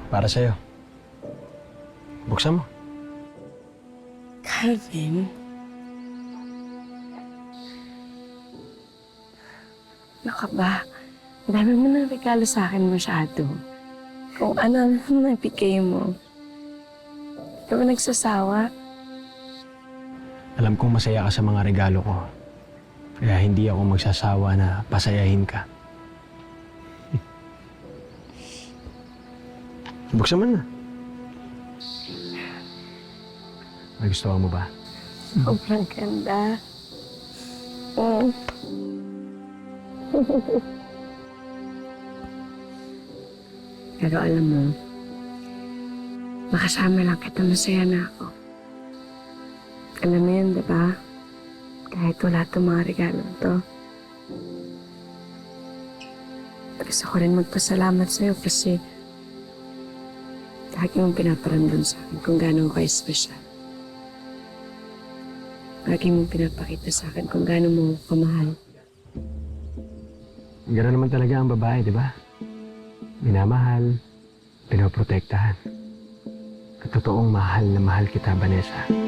Para sa'yo. Buksan mo. Calvin? Ano ka ba? Ang dami mo nang regalo sa akin masyado. Kung ano nabigay mo. Di ba nagsasawa? Alam kong masaya ka sa mga regalo ko. Kaya hindi ako magsasawa na pasayahin ka. Buksan mo na. May gusto mo ba? Sobrang ganda. Mm. Pero alam mo, makasama lang kita, masaya na ako. Alam mo yun, diba? Kahit wala itong mga regalo to. Gusto ko rin magpasalamat sa'yo kasi lagi mong pinaparamdam sa akin kung gaano ko espesyal. Lagi mong pinapakita sa akin kung gaano mo ako kamahal. Gano'n naman talaga ang babae, di ba? Minamahal, pinoprotektahan. At totoong mahal na mahal kita, Vanessa.